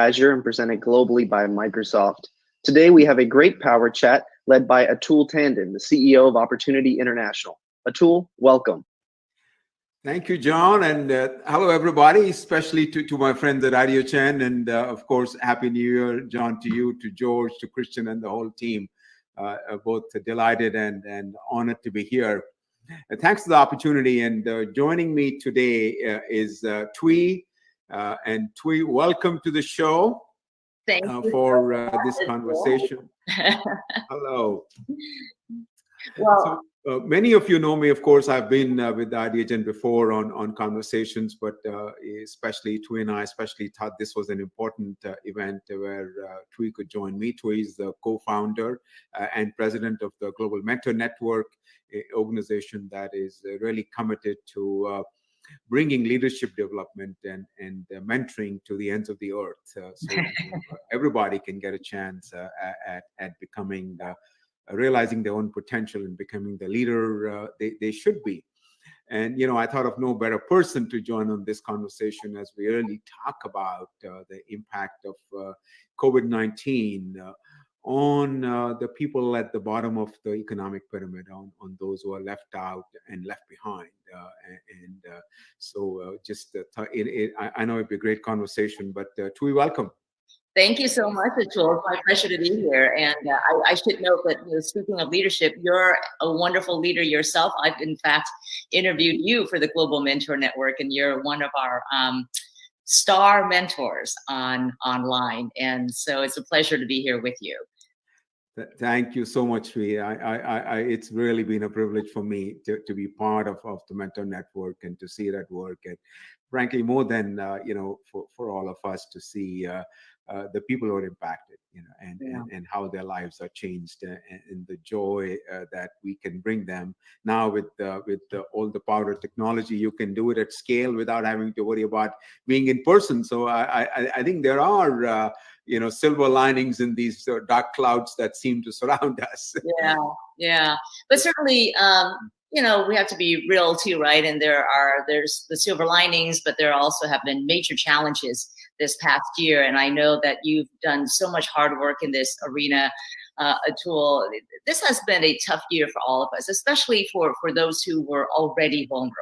Azure and presented globally by Microsoft. Today, we have a great power chat led by Atul Tandon, the CEO of Opportunity International. Atul, welcome. Thank you, John, and hello, everybody, especially to my friends at Radio Chen, and of course, Happy New Year, John, to you, to George, to Christian, and the whole team. Both delighted and honored to be here. Thanks for the opportunity, and joining me today is Thuy. And Thuy, welcome to the show Thank you for this conversation. Hello. Well, Many of you know me, of course. I've been with IdeaGen before on conversations, but especially Thuy and I especially thought this was an important event where Thuy could join me. Thuy is the co-founder and president of the Global Mentor Network, an organization that is really committed to bringing leadership development and mentoring to the ends of the earth, so everybody can get a chance at becoming realizing their own potential and becoming the leader they should be. And, I thought of no better person to join on this conversation as we really talk about the impact of COVID-19 on the people at the bottom of the economic pyramid, on those who are left out and left behind. I know it'd be a great conversation, but Thuy, welcome. Thank you so much, Atul. It's my pleasure to be here. And I should note that, speaking of leadership, you're a wonderful leader yourself. I've, in fact, interviewed you for the Global Mentor Network, and you're one of our star mentors online. And so it's a pleasure to be here with you. Thank you so much, Thuy. It's really been a privilege for me to be part of the Mentor Network and to see that work. And frankly, more than, for all of us to see the people who are impacted, and how their lives are changed, and the joy that we can bring them now with all the power of technology. You can do it at scale without having to worry about being in person. So I think there are silver linings in these dark clouds that seem to surround us. Yeah. But certainly, we have to be real too, right? And there's the silver linings, but there also have been major challenges this past year. And I know that you've done so much hard work in this arena, Atul. This has been a tough year for all of us, especially for those who were already vulnerable.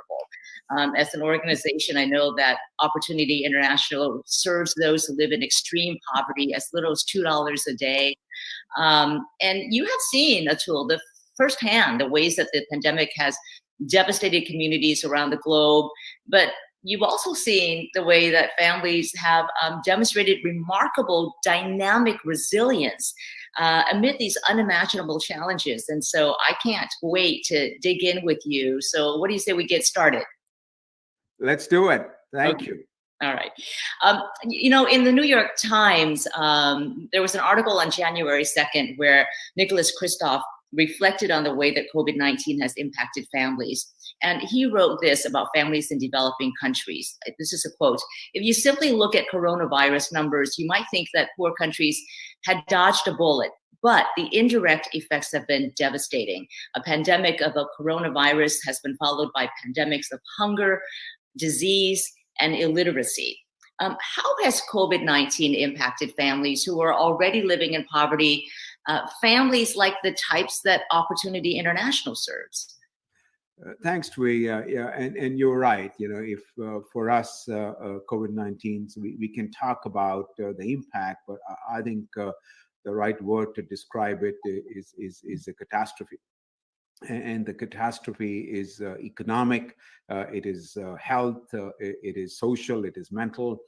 As an organization, I know that Opportunity International serves those who live in extreme poverty, as little as $2 a day. And you have seen, Atul, firsthand the ways that the pandemic has devastated communities around the globe. But you've also seen the way that families have demonstrated remarkable dynamic resilience amid these unimaginable challenges. And so I can't wait to dig in with you. So what do you say we get started? Let's do it. Thank you. All right. In the New York Times, there was an article on January 2nd where Nicholas Kristof reflected on the way that COVID-19 has impacted families. And he wrote this about families in developing countries. This is a quote: "If you simply look at coronavirus numbers, you might think that poor countries had dodged a bullet, but the indirect effects have been devastating. A pandemic of a coronavirus has been followed by pandemics of hunger, disease, and illiteracy." How has COVID-19 impacted families who are already living in poverty, families like the types that Opportunity International serves? Thanks, Thuy. And you're right. If for us, COVID-19, we can talk about the impact, but I think the right word to describe it is a catastrophe. And the catastrophe is economic, it is health, it is social, it is mental.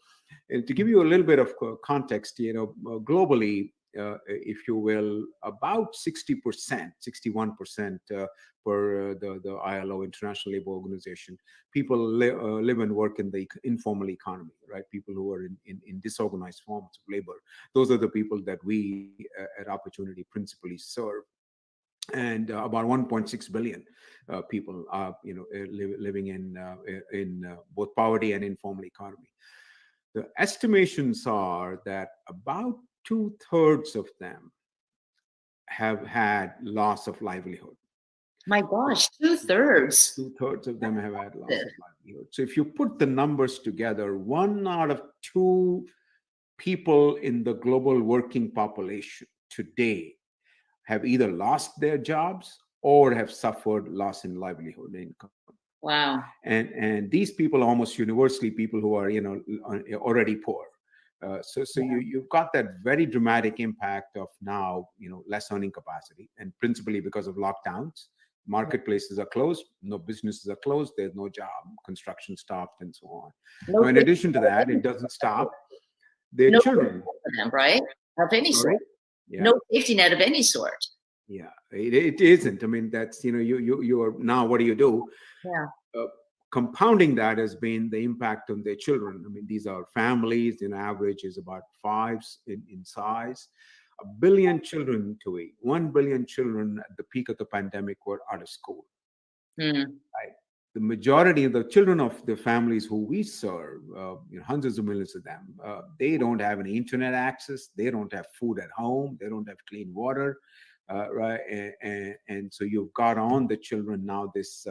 And to give you a little bit of context, globally, if you will, about 60%, 61% per the ILO, International Labour Organization, people live and work in the informal economy, right? People who are in disorganized forms of labor. Those are the people that we at Opportunity principally serve. And about 1.6 billion people are, living in both poverty and informal economy. The estimations are that about 2/3 of them have had loss of livelihood. My gosh, 2/3. 2/3 of them have had loss of livelihood. So if you put the numbers together, 1 out of 2 people in the global working population today have either lost their jobs or have suffered loss in livelihood income. Wow. And these people are almost universally people who are, already poor. So you've got that very dramatic impact of now, less earning capacity, and principally because of lockdowns. Marketplaces are closed, no businesses are closed, there's no job, construction stopped, and so on. No Now, in safety addition to net of that, any it doesn't stop. Their no safety children. net for them, right? Of any Sorry? sort. Yeah. No safety net of any sort. Yeah, it isn't. I mean, that's, you are now, what do you do? Yeah. Compounding that has been the impact on their children. I mean, these are families, average is about five in size. 1 billion children, to 1 billion children at the peak of the pandemic were out of school. Hmm. Right? The majority of the children of the families who we serve, hundreds of millions of them, they don't have any internet access. They don't have food at home. They don't have clean water, right? And so you've got on the children now this.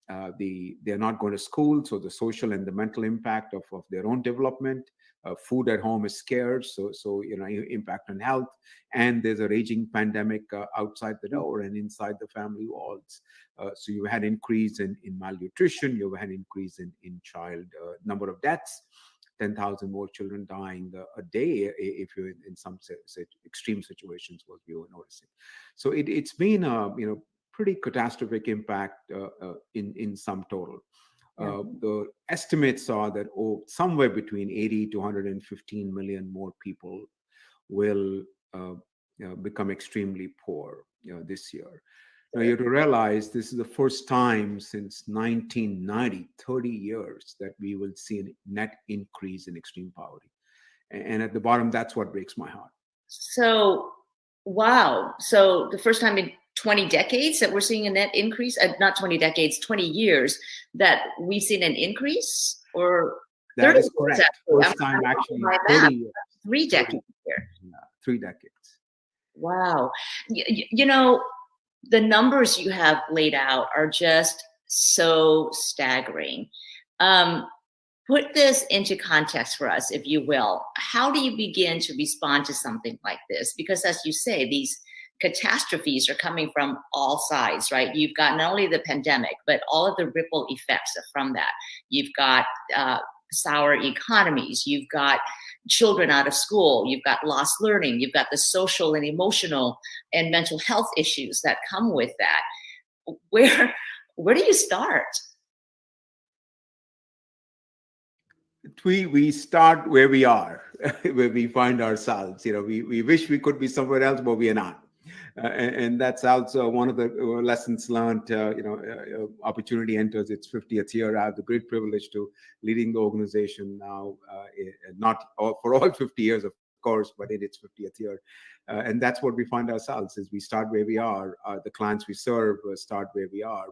They're not going to school, so the social and the mental impact of their own development. Food at home is scarce, so impact on health, and there's a raging pandemic outside the door and inside the family walls. So you had increase in malnutrition, you had increase in child number of deaths. 10,000 more children dying a day if you're in some extreme situations, what we were noticing. So it's been pretty catastrophic impact in sum total. The estimates are that somewhere between 80 to 115 million more people will become extremely poor this year. Now, you have to realize this is the first time since 1990, 30 years, that we will see a net increase in extreme poverty. And at the bottom, that's what breaks my heart. So, wow. So the first time in 20 decades that we're seeing a net increase, not 20 decades, 20 years that we've seen an increase, or that 30 is correct. years, First time actually, my 30 math. years. 3 decades here. Yeah, 3 decades. Wow. The numbers you have laid out are just so staggering. Put this into context for us, if you will. How do you begin to respond to something like this? Because as you say, these catastrophes are coming from all sides, right? You've got not only the pandemic, but all of the ripple effects from that. You've got sour economies. You've got children out of school. You've got lost learning. You've got the social and emotional and mental health issues that come with that. Where do you start? We start where we are, where we find ourselves. We wish we could be somewhere else, but we are not. And that's also one of the lessons learned. Opportunity enters its 50th year. I have the great privilege to leading the organization now, not for all 50 years, of course, but in its 50th year. And that's what we find ourselves, is we start where we are. The clients we serve start where we are.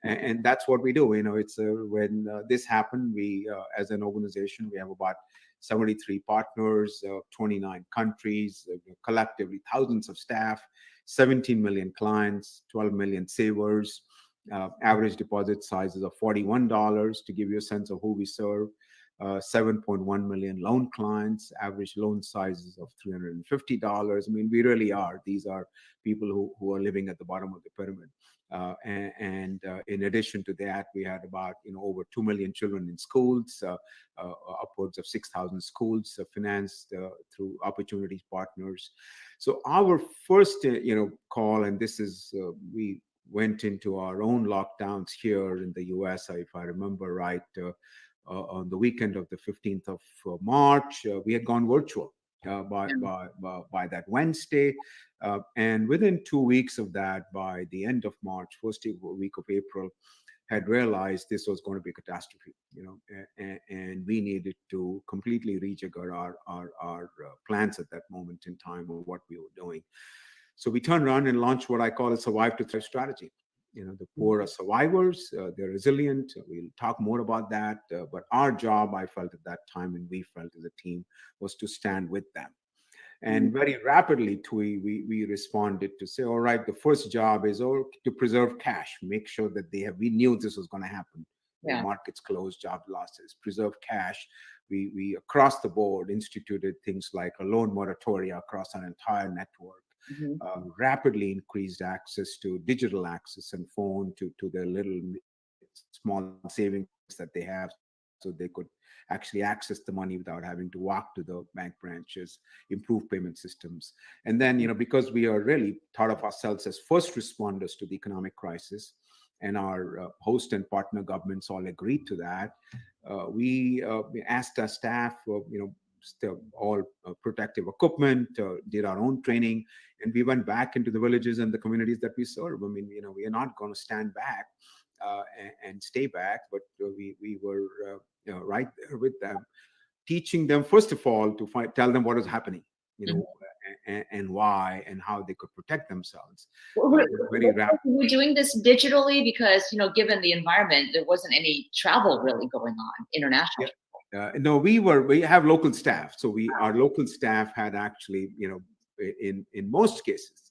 And that's what we do. It's when this happened, we, as an organization, we have about 73 partners, 29 countries, collectively thousands of staff, 17 million clients, 12 million savers, average deposit sizes of $41, to give you a sense of who we serve, 7.1 million loan clients, average loan sizes of $350. I mean, we really are. These are people who are living at the bottom of the pyramid. And in addition to that, we had about over 2 million children in schools, upwards of 6,000 schools financed through Opportunities Partners. So our first call, and this is we went into our own lockdowns here in the US, if I remember right, on the weekend of the 15th of March. We had gone virtual by that Wednesday. And within 2 weeks of that, by the end of March, first week of April, had realized this was going to be a catastrophe, and we needed to completely rejigger our plans at that moment in time of what we were doing. So we turned around and launched what I call a survive to thrive strategy. The poor are survivors, they're resilient. We'll talk more about that. But our job, I felt at that time, and we felt as a team, was to stand with them. And very rapidly, we responded to say, all right, the first job is to preserve cash, make sure that we knew this was going to happen. Yeah. markets closed, job losses, preserve cash. We across the board instituted things like a loan moratoria across our entire network. Rapidly increased access to digital access and phone to their little small savings that they have, so they could actually access the money without having to walk to the bank branches, improve payment systems. And then, because we are really thought of ourselves as first responders to the economic crisis, and our host and partner governments all agreed to that, we asked our staff, all protective equipment, did our own training, and we went back into the villages and the communities that we serve. I mean, we are not going to stand back and stay back, but we were right there with them, teaching them first of all to tell them what is happening, and why and how they could protect themselves. Very rapid. We're doing this digitally because given the environment, there wasn't any travel really going on internationally. No, we have local staff, so our local staff had actually, in most cases,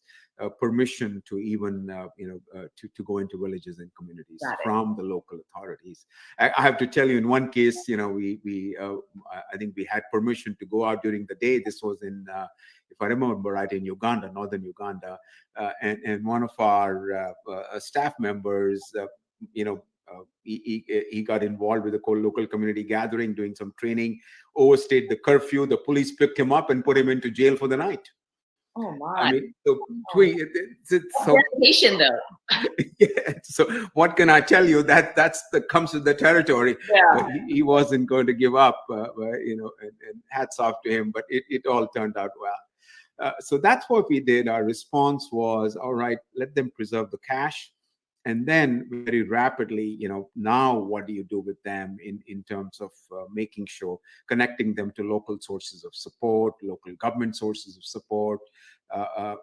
permission to even to go into villages and communities from the local authorities. I have to tell you, in one case, I think we had permission to go out during the day. This was in, if I remember right, in Uganda, northern Uganda, and one of our staff members, he got involved with the local community gathering, doing some training, overstayed the curfew. The police picked him up and put him into jail for the night. Oh my! I mean, so dedication, though. Yeah. So what can I tell you? That comes with the territory. Yeah. But he wasn't going to give up. And hats off to him. But it all turned out well. So that's what we did. Our response was, all right, let them preserve the cash. And then very rapidly, now what do you do with them in terms of making sure, connecting them to local sources of support, local government sources of support,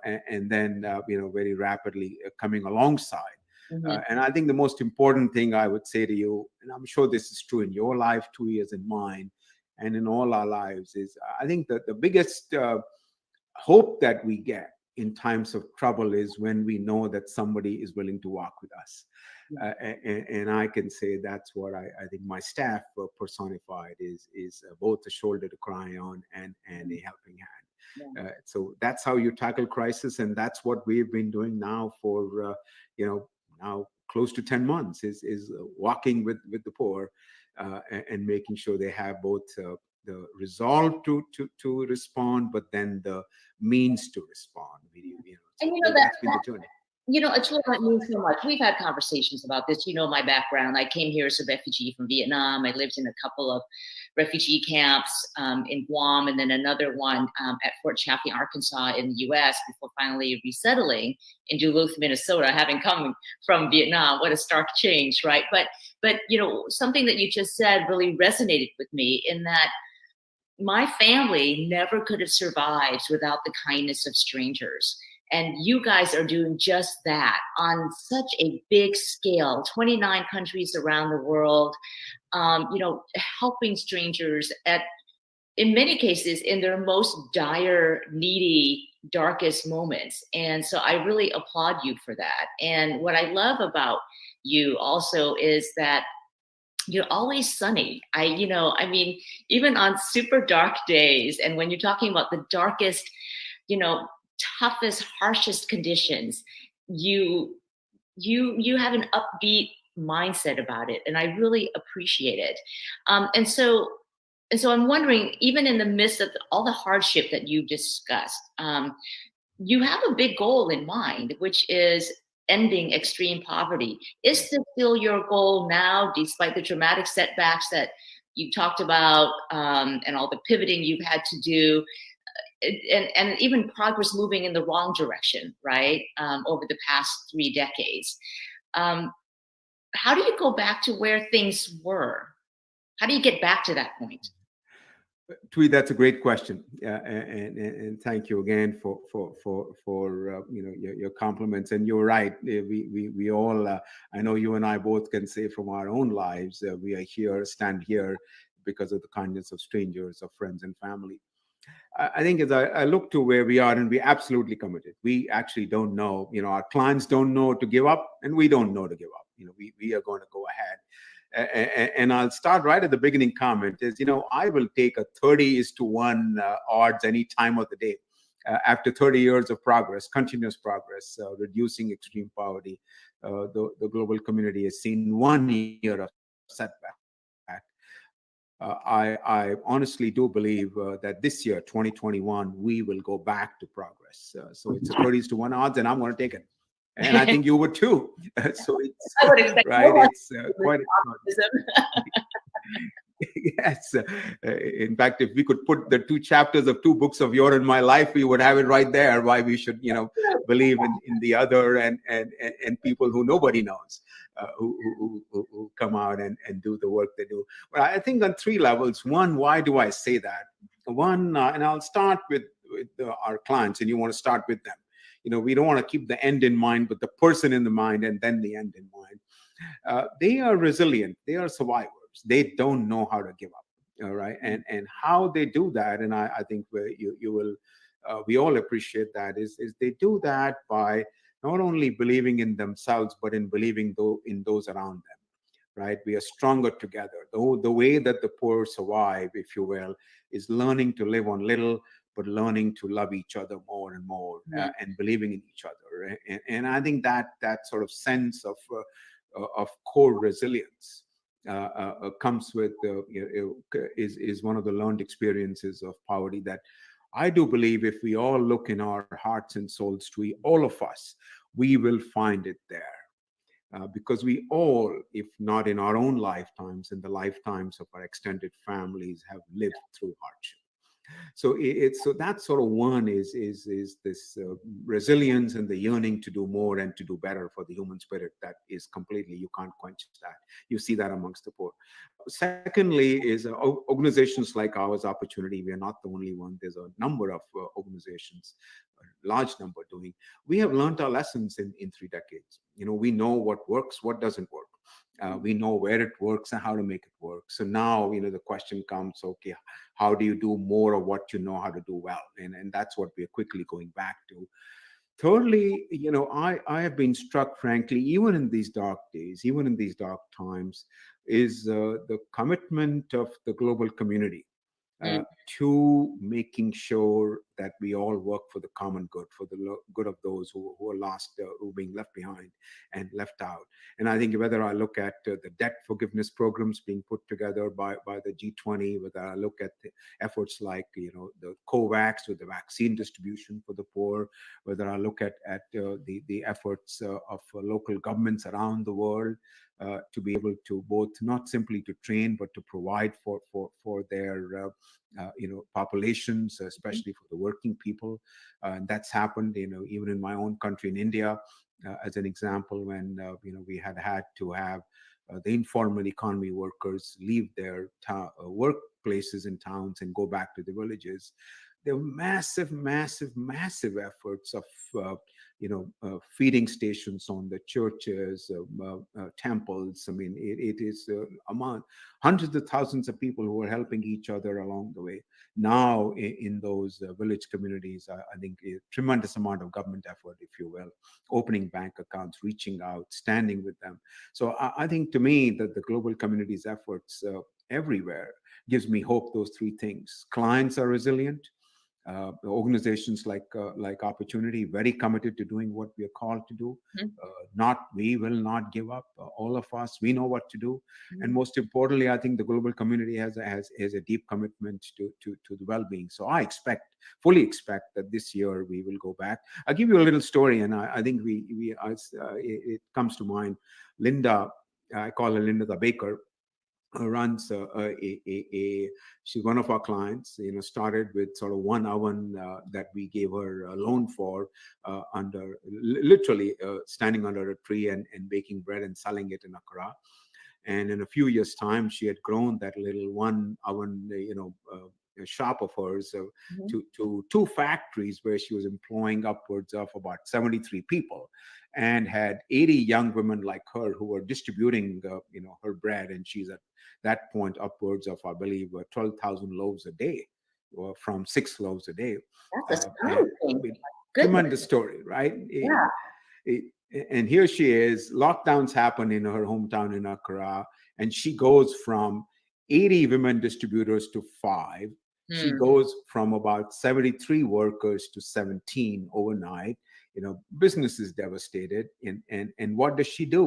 and then, very rapidly coming alongside. And I think the most important thing I would say to you, and I'm sure this is true in your life, 2 years in mine, and in all our lives, is I think that the biggest hope that we get in times of trouble is when we know that somebody is willing to walk with us. And I can say that's what I think my staff personified is both a shoulder to cry on and a helping hand. So that's how you tackle crisis. And that's what we've been doing now for, now close to 10 months is walking with the poor and making sure they have both the resolve to respond, but then the means to respond. That's been the journey. Atul, that means so much. We've had conversations about this. My background. I came here as a refugee from Vietnam. I lived in a couple of refugee camps in Guam, and then another one at Fort Chaffee, Arkansas, in the U.S. before finally resettling in Duluth, Minnesota. Having come from Vietnam, what a stark change, right? But something that you just said really resonated with me in that my family never could have survived without the kindness of strangers. And you guys are doing just that on such a big scale, 29 countries around the world, helping strangers in many cases, in their most dire, needy, darkest moments. And so I really applaud you for that. And what I love about you also is that you're always sunny. Even on super dark days, and when you're talking about the darkest, toughest, harshest conditions, you have an upbeat mindset about it, and I really appreciate it. And so I'm wondering, even in the midst of all the hardship that you discussed, you have a big goal in mind, which is ending extreme poverty. Is this still your goal now, despite the dramatic setbacks that you talked about, and all the pivoting you've had to do, and even progress moving in the wrong direction, right, over the past 3 decades? How do you go back to where things were? How do you get back to that point? Thuy, that's a great question, and thank you again for your compliments. And you're right. We all, I know you and I both can say from our own lives, we are stand here because of the kindness of strangers, of friends and family. I think as I look to where we are, and we're absolutely committed. We actually don't know. Our clients don't know to give up, and we don't know to give up. We are going to go ahead. And I'll start right at the beginning comment is, I will take a 30:1 odds any time of the day. After 30 years of progress, continuous progress, reducing extreme poverty, the global community has seen 1 year of setback. I honestly do believe that this year, 2021, we will go back to progress. So it's a 30:1 odds, and I'm going to take it. And I think you would too. So it's I would expect right. no one It's quite yes. In fact, if we could put the 2 chapters of 2 books of your and my life, we would have it right there. Why we should, believe in the other and people who nobody knows, who come out and do the work they do. But I think on 3 levels. One, why do I say that? One, and I'll start with our clients, and you want to start with them. We don't want to keep the end in mind, but the person in the mind, and then the end in mind. They are resilient. They are survivors. They don't know how to give up. All right, and how they do that, and I think you will, we all appreciate that is they do that by not only believing in themselves, but in believing in those around them. Right, we are stronger together. The way that the poor survive, if you will, is learning to live on little, but learning to love each other more and more, and believing in each other. And I think that sort of sense of core resilience comes with is one of the learned experiences of poverty that I do believe if we all look in our hearts and souls to all of us, we will find it there. Because we all, if not in our own lifetimes, in the lifetimes of our extended families, have lived through hardship. So so that sort of one is this resilience and the yearning to do more and to do better for the human spirit that is completely, you can't quench that. You see that amongst the poor. Secondly is organizations like ours, Opportunity. We are not the only one. There's a number of organizations, a large number doing. We have learned our lessons in 3 decades. We know what works, what doesn't work. We know where it works and how to make it work. So now, the question comes, okay, how do you do more of what you know how to do well? And that's what we're quickly going back to. Thirdly, I have been struck, frankly, even in these dark days, even in these dark times, is the commitment of the global community to making sure that we all work for the common good, for the good of those who are lost, who are being left behind and left out. And I think whether I look at the debt forgiveness programs being put together by the G20, whether I look at the efforts like the COVAX with the vaccine distribution for the poor, whether I look at the efforts of local governments around the world to be able to both not simply to train but to provide for their populations, especially for the working people. And that's happened, even in my own country, in India, as an example, when we had to have the informal economy workers leave their workplaces in towns and go back to the villages. There were massive, massive, massive efforts of feeding stations on the churches, temples. I mean, it is among hundreds of thousands of people who are helping each other along the way. Now, in those village communities, I think a tremendous amount of government effort, if you will, opening bank accounts, reaching out, standing with them. So I think, to me, that the global community's efforts everywhere gives me hope. Those 3 things: clients are resilient. Organizations like Opportunity, very committed to doing what we are called to do. We will not give up. All of us, we know what to do. And most importantly, I think the global community has a deep commitment to the well-being. So I fully expect that this year we will go back. I'll give you a little story, and I think it comes to mind. Linda, I call her Linda the baker, runs she's one of our clients. Started with sort of one oven that we gave her a loan for, literally standing under a tree and baking bread and selling it in Accra. And in a few years' time, she had grown that little one oven shop of hers to 2 factories, where she was employing upwards of about 73 people, and had 80 young women like her who were distributing her bread. And she's at that point upwards of, I believe, 12,000 loaves a day, from 6 loaves a day. That's amazing. Tremendous story, right? Yeah. And here she is. Lockdowns happen in her hometown in Accra, and she goes from 80 women distributors to 5. She Hmm. goes from about 73 workers to 17 overnight. Business is devastated. And what does she do?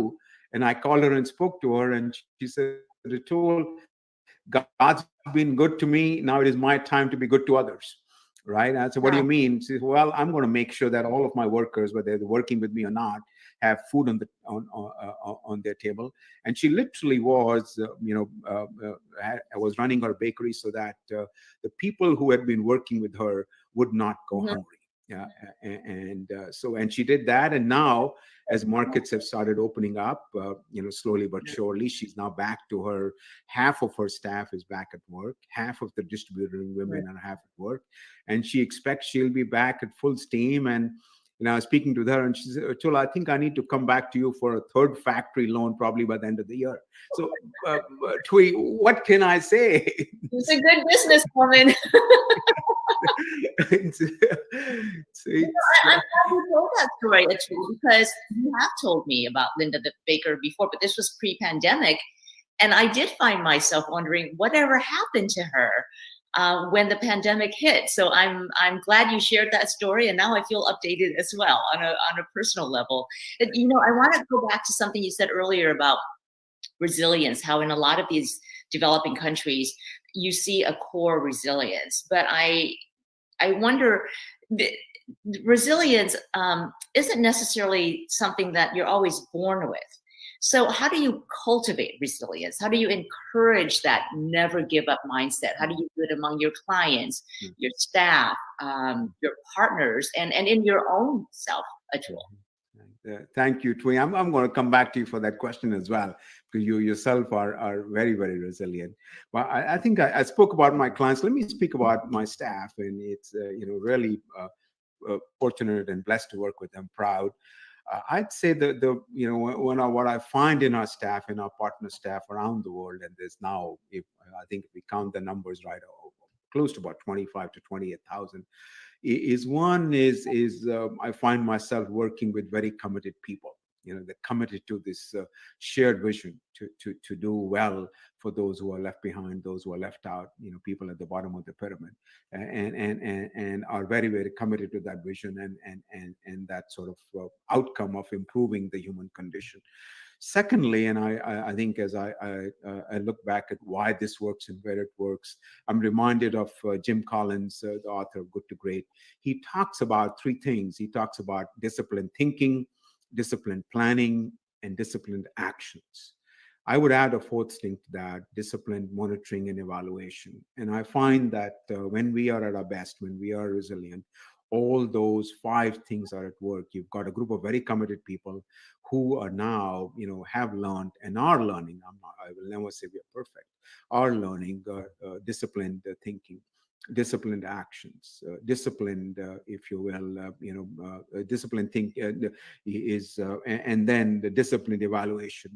And I called her and spoke to her, and she said, Atul, God's been good to me. Now it is my time to be good to others. Right? I said, what do you mean? She said, well, I'm going to make sure that all of my workers, whether they're working with me or not, have food on their table. And she literally was, was running her bakery so that the people who had been working with her would not go Mhm. hungry. Yeah, and she did that, and now as markets have started opening up, slowly but surely, she's now back to her. Half of her staff is back at work. Half of the distributing women are half at work, and she expects she'll be back at full steam. And I was speaking to her, and she said, "Chula, I think I need to come back to you for a third factory loan, probably by the end of the year." So, Thuy, what can I say? She's a good businesswoman. I'm glad you told that story, actually, because you have told me about Linda the Baker before, but this was pre-pandemic, and I did find myself wondering whatever happened to her when the pandemic hit. So I'm glad you shared that story, and now I feel updated as well on a personal level. I want to go back to something you said earlier about resilience. How in a lot of these developing countries, you see a core resilience, but I wonder, resilience isn't necessarily something that you're always born with. So how do you cultivate resilience? How do you encourage that never give up mindset? How do you do it among your clients, your staff, your partners, and in your own self, Atul? Thank you, Thuy. I'm going to come back to you for that question as well, because you yourself are very, very resilient. Well, I think I spoke about my clients. Let me speak about my staff, and it's really fortunate and blessed to work with them. Proud. I'd say what I find in our staff, in our partner staff around the world, and there's now, if I think if we count the numbers right, close to about 25 to 28,000. I find myself working with very committed people. They're committed to this shared vision to do well for those who are left behind, those who are left out. People at the bottom of the pyramid, and are very, very committed to that vision and that sort of outcome of improving the human condition. Secondly, and I think as I look back at why this works and where it works, I'm reminded of Jim Collins, the author of Good to Great. He talks about 3 things. He talks about disciplined thinking, disciplined planning, and disciplined actions. I would add a 4th thing to that: disciplined monitoring and evaluation. And I find that when we are at our best, when we are resilient, all those 5 things are at work. You've got a group of very committed people who are now, have learned and are learning. I will never say we are perfect. Are learning disciplined thinking, disciplined actions, disciplined, if you will, disciplined think is, and then the disciplined evaluation.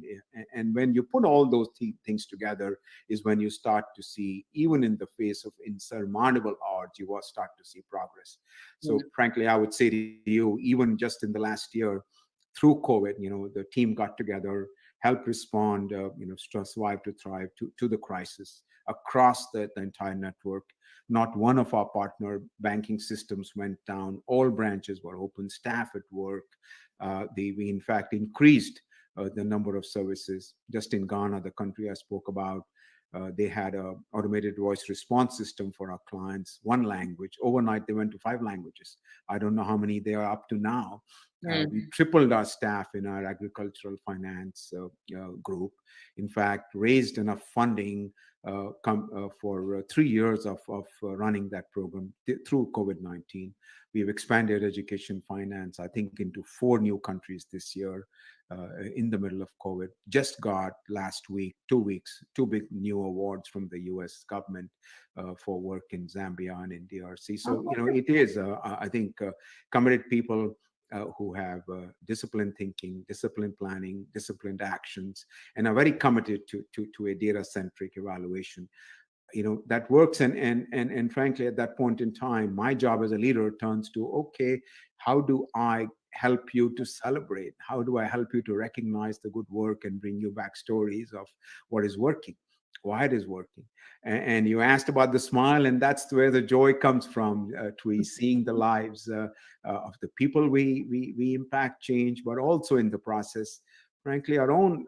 And when you put all those things together, is when you start to see, even in the face of insurmountable odds, you will start to see progress. So, frankly, I would say to you, even just in the last year, through COVID, the team got together, helped respond, survive to thrive to the crisis across the entire network. Not one of our partner banking systems went down. All branches were open, staff at work. We, in fact, increased the number of services. Just in Ghana, the country I spoke about, they had a automated voice response system for our clients, 1 language. Overnight, they went to 5 languages. I don't know how many they are up to now. We tripled our staff in our agricultural finance group. In fact, raised enough funding for 3 years of running that program through COVID-19. We've expanded education finance, I think, into 4 new countries this year in the middle of COVID. Just got last week, 2 weeks, 2 big new awards from the US government for work in Zambia and in DRC. So, it is, I think, committed people who have disciplined thinking, disciplined planning, disciplined actions, and are very committed to a data-centric evaluation. That works. And frankly, at that point in time, my job as a leader turns to, okay, how do I help you to celebrate? How do I help you to recognize the good work and bring you back stories of what is working, why it is working? And you asked about the smile, and that's where the joy comes from, to seeing the lives of the people we impact change, but also in the process, frankly, our own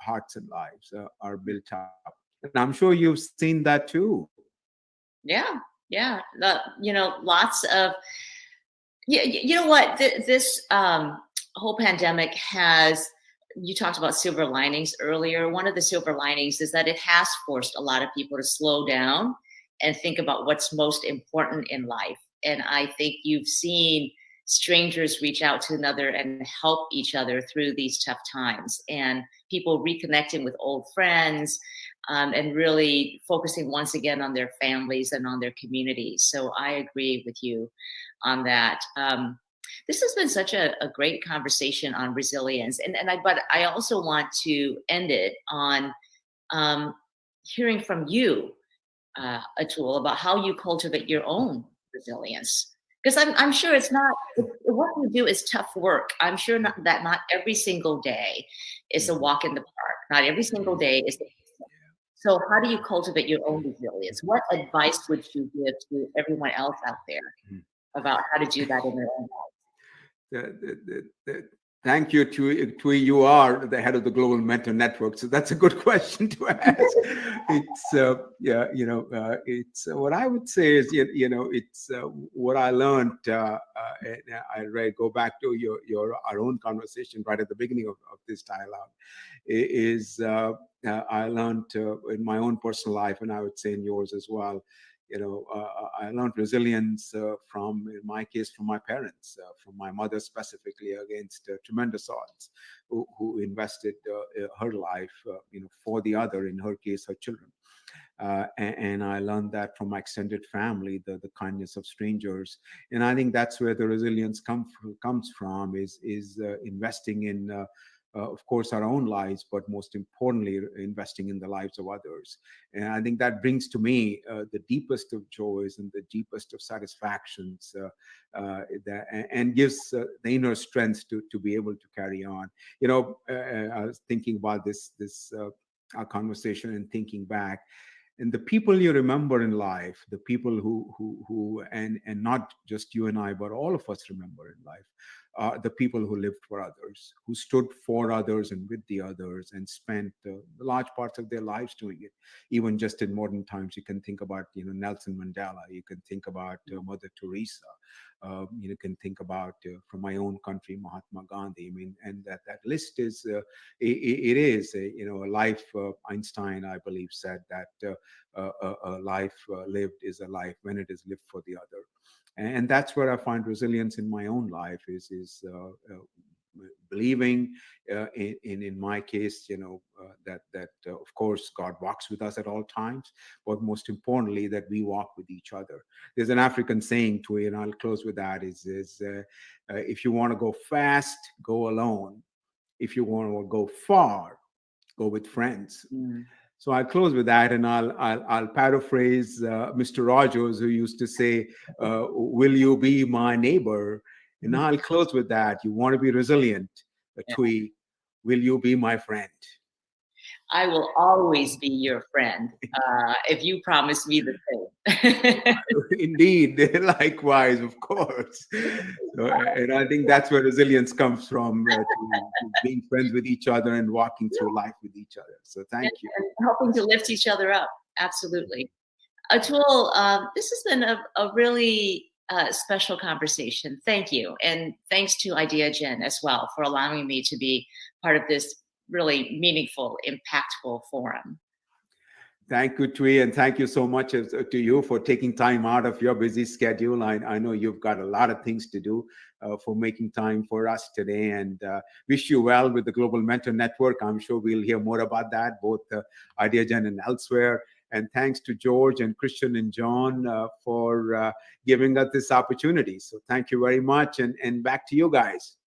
hearts and lives are built up. And I'm sure you've seen that too. Yeah, yeah. Lots of, yeah. You know what? This whole pandemic has. You talked about silver linings earlier. One of the silver linings is that it has forced a lot of people to slow down and think about what's most important in life. And I think you've seen strangers reach out to another and help each other through these tough times, and people reconnecting with old friends, and really focusing once again on their families and on their communities. So I agree with you on that. This has been such a great conversation on resilience, but I also want to end it on hearing from you, Atul, about how you cultivate your own resilience. Because I'm sure it's not, what you do is tough work. I'm sure that not every single day is a walk in the park. Not every single day is. So how do you cultivate your own resilience? What advice would you give to everyone else out there about how to do that in their own lives? Thank you, Thuy. You are the head of the Global Mentor Network, so that's a good question to ask. It's it's what I would say is, it's what I learned. Go back to our own conversation right at the beginning of this dialogue. Is I learned in my own personal life, and I would say in yours as well. I learned resilience from, in my case, from my parents, from my mother specifically, against tremendous odds, who invested her life, for the other, in her case, her children. And I learned that from my extended family, the kindness of strangers. And I think that's where the resilience comes from, is investing in, of course, our own lives, but most importantly, investing in the lives of others. And I think that brings to me the deepest of joys and the deepest of satisfactions, and gives the inner strength to be able to carry on. I was thinking about this our conversation and thinking back. And the people you remember in life, the people who and not just you and I, but all of us remember in life, are the people who lived for others, who stood for others and with the others, and spent large parts of their lives doing it. Even just in modern times, you can think about Nelson Mandela. You can think about Mother Teresa. You can think about, from my own country, Mahatma Gandhi. I mean, and that list is it is a life. Einstein, I believe, said that a life lived is a life when it is lived for the other. And that's where I find resilience in my own life, is believing in my case, that of course God walks with us at all times, but most importantly that we walk with each other. There's an African saying, Thuy, and I'll close with that, is if you want to go fast, go alone. If you want to go far, go with friends. So I'll close with that, and I'll paraphrase Mr. Rogers, who used to say, "Will you be my neighbor?" And I'll close with that. You want to be resilient, Thuy? Will you be my friend? I will always be your friend if you promise me the same. Indeed, likewise, of course. So, and I think that's where resilience comes from, to being friends with each other and walking through life with each other. So thank you. And helping to lift each other up. Absolutely. Atul, this has been a really special conversation. Thank you. And thanks to IdeaGen as well for allowing me to be part of this really meaningful, impactful forum. Thank you, Thuy, and thank you so much to you for taking time out of your busy schedule. I know you've got a lot of things to do, for making time for us today, and wish you well with the Global Mentor Network. I'm sure we'll hear more about that, both IdeaGen and elsewhere. And thanks to George and Christian and John for giving us this opportunity. So thank you very much, and back to you guys.